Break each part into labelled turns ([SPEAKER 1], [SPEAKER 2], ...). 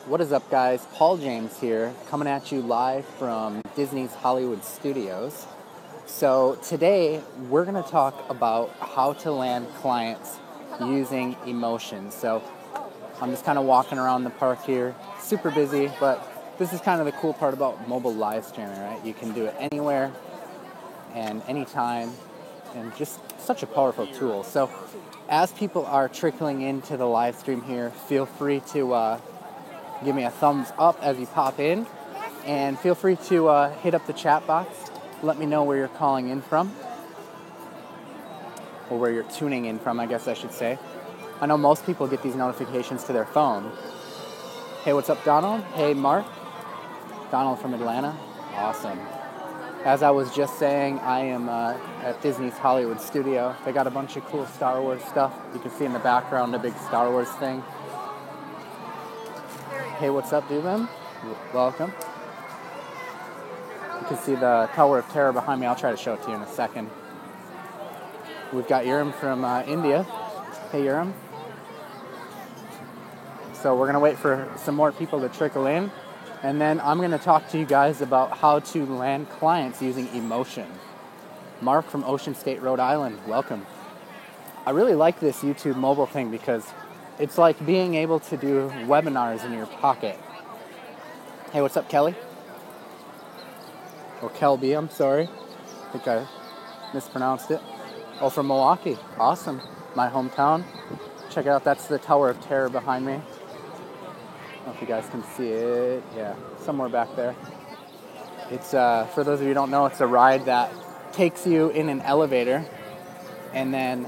[SPEAKER 1] What is up, guys? Paul James here, coming at you live from Disney's Hollywood Studios. So today we're going to talk about how to land clients using emotion. So I'm just kind of walking around the park here, super busy, but this is kind of the cool part about mobile live streaming, right? You can do it anywhere and anytime, and just such a powerful tool. So as people are trickling into the live stream here, feel free to give me a thumbs up as you pop in, and feel free to hit up the chat box. Let me know where you're calling in from, or where you're tuning in from, I guess I should say. I know most people get these notifications to their phone. Hey, what's up, Donald? Hey, Mark. Donald from Atlanta. Awesome. As I was just saying, I am at Disney's Hollywood Studio. They got a bunch of cool Star Wars stuff. You can see in the background a big Star Wars thing. Hey, what's up, Dubin? Welcome. You can see the Tower of Terror behind me. I'll try to show it to you in a second. We've got Urim from India. Hey, Urim. So we're going to wait for some more people to trickle in, and then I'm going to talk to you guys about how to land clients using emotion. Mark from Ocean State, Rhode Island. Welcome. I really like this YouTube mobile thing because it's like being able to do webinars in your pocket. Hey, what's up, Kelly? Or Kelby, I'm sorry. I think I mispronounced it. Oh, from Milwaukee. Awesome. My hometown. Check it out. That's the Tower of Terror behind me. I don't know if you guys can see it. Yeah, somewhere back there. It's, for those of you who don't know, it's a ride that takes you in an elevator, and then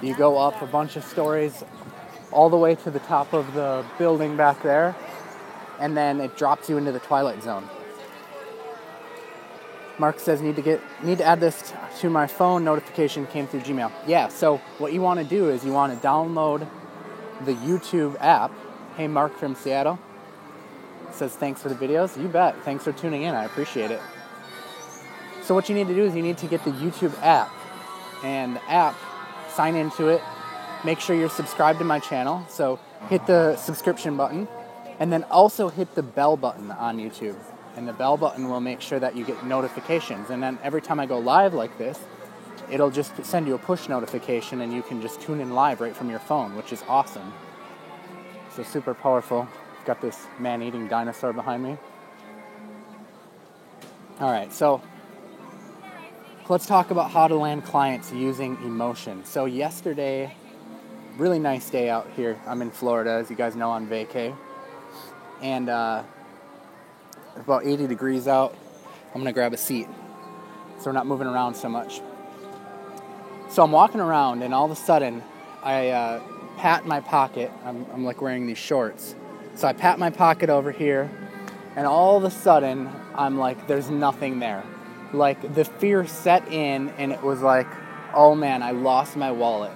[SPEAKER 1] you go up a bunch of stories all the way to the top of the building back there, and then it drops you into the Twilight Zone. Mark says, need to add this to my phone. Notification came through Gmail. Yeah, so what you want to do is you want to download the YouTube app. Hey, Mark from Seattle says, thanks for the videos. You bet. Thanks for tuning in. I appreciate it. So what you need to do is you need to get the YouTube app, and the app, sign into it. Make sure you're subscribed to my channel, so hit the subscription button, and then also hit the bell button on YouTube. And the bell button will make sure that you get notifications. And then every time I go live like this, it'll just send you a push notification, and you can just tune in live right from your phone, which is awesome. So super powerful. Got this man-eating dinosaur behind me. All right, so let's talk about how to land clients using emotion. So yesterday, really nice day out here. I'm in Florida, as you guys know, on vacay. And about 80 degrees out. I'm going to grab a seat so we're not moving around so much. So I'm walking around, and all of a sudden, I pat my pocket. I'm like wearing these shorts. So I pat my pocket over here, and all of a sudden, I'm like, there's nothing there. Like, the fear set in, and it was like, oh man, I lost my wallet.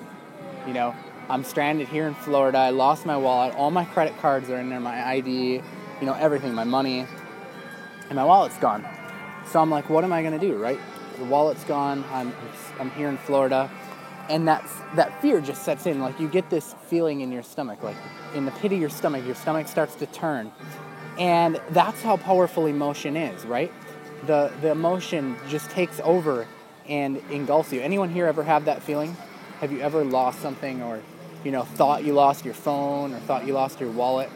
[SPEAKER 1] You know, I'm stranded here in Florida. I lost my wallet. All my credit cards are in there, my ID, you know, everything, my money, and my wallet's gone. So I'm like, what am I going to do, right? The wallet's gone. I'm here in Florida. And that fear just sets in. Like, you get this feeling in your stomach, like in the pit of your stomach starts to turn. And that's how powerful emotion is, right? The emotion just takes over and engulfs you. Anyone here ever have that feeling? Have you ever lost something, or, you know, thought you lost your phone, or thought you lost your wallet,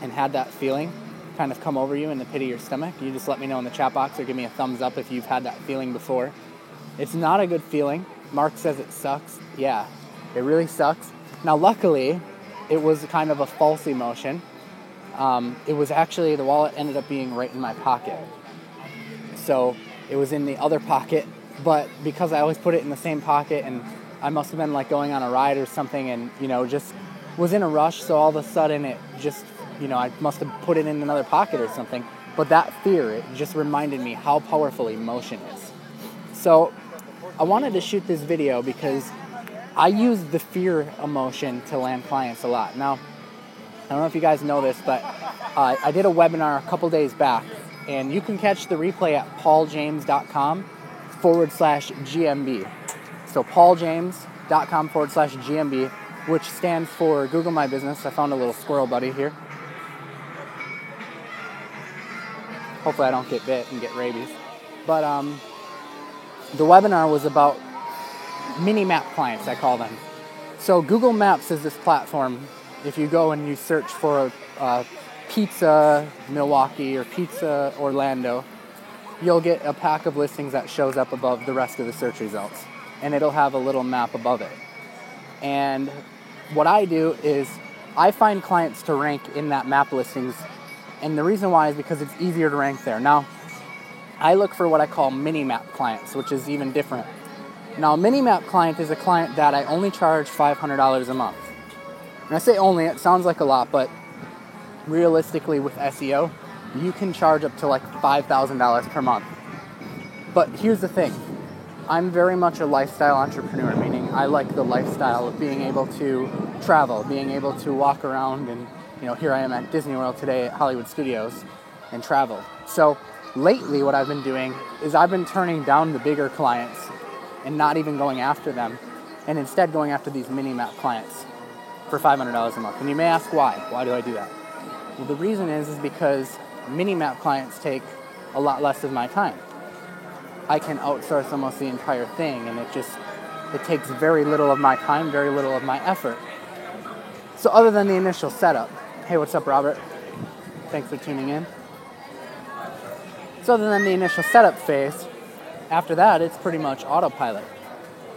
[SPEAKER 1] and had that feeling kind of come over you in the pit of your stomach? You just let me know in the chat box, or give me a thumbs up if you've had that feeling before. It's not a good feeling. Mark says it sucks. Yeah, it really sucks. Now, luckily, it was kind of a false emotion. It was actually, the wallet ended up being right in my pocket. So it was in the other pocket, but because I always put it in the same pocket, and I must have been like going on a ride or something, and, you know, just was in a rush, so all of a sudden it just, you know, I must have put it in another pocket or something. But that fear, it just reminded me how powerful emotion is. So I wanted to shoot this video because I use the fear emotion to land clients a lot. Now, I don't know if you guys know this, but I did a webinar a couple days back, and you can catch the replay at pauljames.com/GMB. So pauljames.com/GMB, which stands for Google My Business. I found a little squirrel buddy here. Hopefully I don't get bit and get rabies. But the webinar was about mini map clients, I call them. So Google Maps is this platform. If you go and you search for pizza Milwaukee or pizza Orlando, you'll get a pack of listings that shows up above the rest of the search results. And it'll have a little map above it. And what I do is I find clients to rank in that map listings. And the reason why is because it's easier to rank there. Now, I look for what I call mini map clients, which is even different. Now, a mini map client is a client that I only charge $500 a month. And I say only, it sounds like a lot, but realistically with SEO, you can charge up to like $5,000 per month. But here's the thing. I'm very much a lifestyle entrepreneur, meaning I like the lifestyle of being able to travel, being able to walk around, and here I am at Disney World today at Hollywood Studios and travel. So lately what I've been doing is I've been turning down the bigger clients and not even going after them, and instead going after these mini map clients for $500 a month. And you may ask why? Why do I do that? Well, the reason is because mini map clients take a lot less of my time. I can outsource almost the entire thing, and it takes very little of my time, very little of my effort. So other than the initial setup, hey, what's up, Robert? Thanks for tuning in. So other than the initial setup phase, after that, it's pretty much autopilot.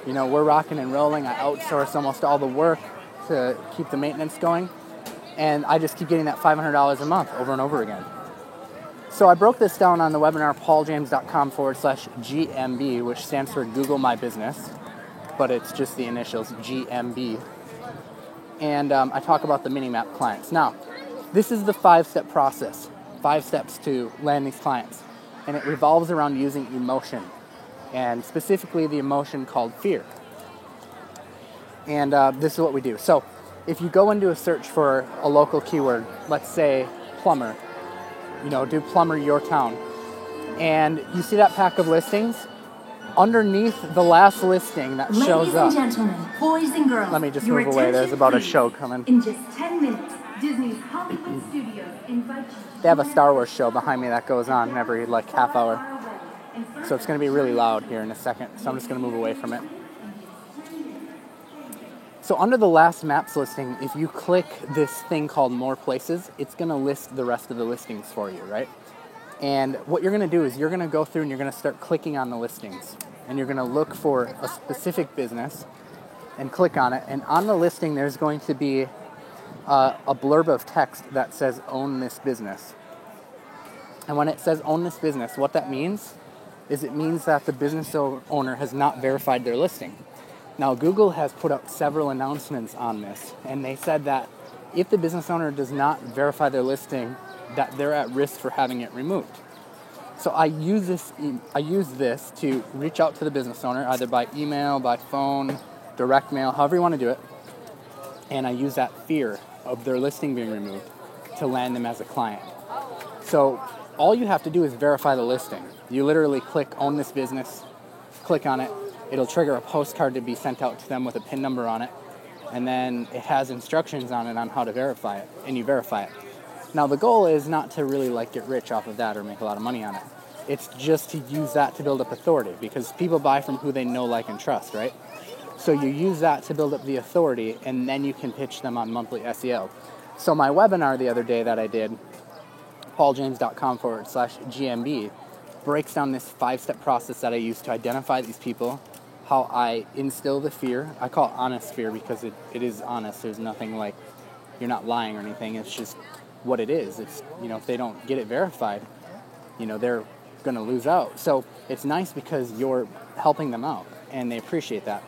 [SPEAKER 1] We're rocking and rolling. I outsource almost all the work to keep the maintenance going, and I just keep getting that $500 a month over and over again. So I broke this down on the webinar, pauljames.com/GMB, which stands for Google My Business, but it's just the initials, GMB. And I talk about the mini map clients. Now, this is the 5-step process, 5 steps to land these clients, and it revolves around using emotion, and specifically the emotion called fear. And this is what we do. So if you go and do a search for a local keyword, let's say plumber, do plumber your town, and you see that pack of listings, underneath the last listing that shows up.
[SPEAKER 2] Ladies and gentlemen, boys and girls,
[SPEAKER 1] let me just move away. There's about a show coming.
[SPEAKER 2] In just 10 minutes, Disney's Hollywood Studios invites you.
[SPEAKER 1] They have a Star Wars show behind me that goes on every half hour. So it's going to be really loud here in a second. So I'm just going to move away from it. So under the last maps listing, if you click this thing called More Places, it's going to list the rest of the listings for you, right? And what you're going to do is you're going to go through and you're going to start clicking on the listings. And you're going to look for a specific business and click on it. And on the listing, there's going to be a blurb of text that says, own this business. And when it says own this business, what that means is it means that the business owner has not verified their listing. Now, Google has put out several announcements on this, and they said that if the business owner does not verify their listing, that they're at risk for having it removed. So I use this to reach out to the business owner, either by email, by phone, direct mail, however you want to do it, and I use that fear of their listing being removed to land them as a client. So all you have to do is verify the listing. You literally click Own This Business, click on it, it'll trigger a postcard to be sent out to them with a PIN number on it, and then it has instructions on it on how to verify it, and you verify it. Now the goal is not to really get rich off of that or make a lot of money on it. It's just to use that to build up authority, because people buy from who they know, like, and trust, right? So you use that to build up the authority, and then you can pitch them on monthly SEO. So my webinar the other day that I did, pauljames.com/GMB, breaks down this 5-step process that I use to identify these people, how I instill the fear. I call it honest fear because it is honest. There's nothing like, you're not lying or anything. It's just what it is. It's, if they don't get it verified, they're going to lose out. So it's nice because you're helping them out, and they appreciate that.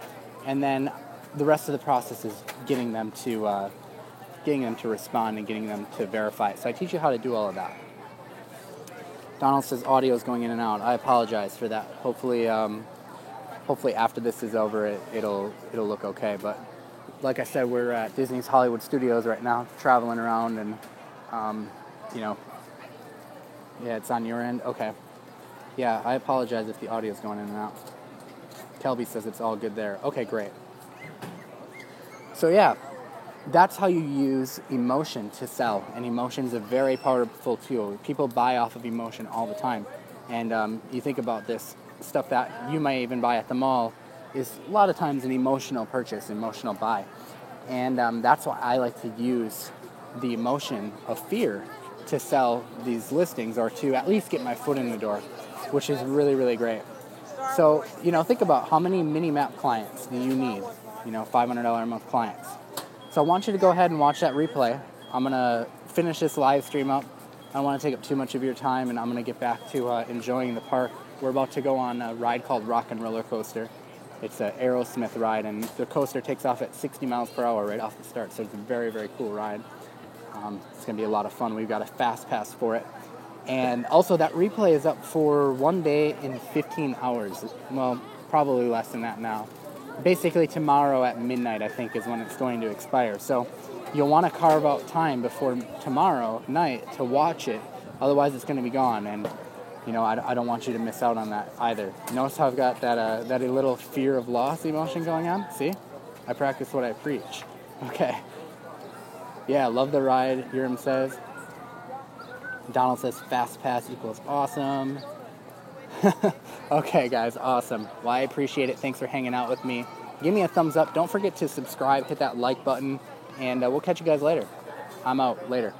[SPEAKER 1] And then the rest of the process is getting them to respond and getting them to verify it. So I teach you how to do all of that. Donald says audio is going in and out. I apologize for that. Hopefully after this is over, it'll look okay. But like I said, we're at Disney's Hollywood Studios right now, traveling around, and yeah, it's on your end. Okay. Yeah, I apologize if the audio is going in and out. Kelby says it's all good there. Okay, great. So yeah, that's how you use emotion to sell. And emotion is a very powerful tool. People buy off of emotion all the time. And you think about this stuff that you might even buy at the mall is a lot of times an emotional purchase, emotional buy. And that's why I like to use the emotion of fear to sell these listings, or to at least get my foot in the door, which is really, really great. So, think about how many mini-map clients do you need, $500 a month clients. So I want you to go ahead and watch that replay. I'm going to finish this live stream up. I don't want to take up too much of your time, and I'm going to get back to enjoying the park. We're about to go on a ride called Rock and Roller Coaster. It's an Aerosmith ride, and the coaster takes off at 60 miles per hour right off the start, so it's a very, very cool ride. It's going to be a lot of fun. We've got a fast pass for it. And also that replay is up for 1 day in 15 hours. Well, probably less than that now. Basically tomorrow at midnight, I think, is when it's going to expire. So you'll want to carve out time before tomorrow night to watch it. Otherwise, it's going to be gone. And, I don't want you to miss out on that either. Notice how I've got that a little fear of loss emotion going on? See? I practice what I preach. Okay. Yeah, love the ride, Urim says. Donald says fast pass equals awesome. Okay, guys, awesome. Well, I appreciate it. Thanks for hanging out with me. Give me a thumbs up. Don't forget to subscribe, hit that like button, and we'll catch you guys later. I'm out. Later.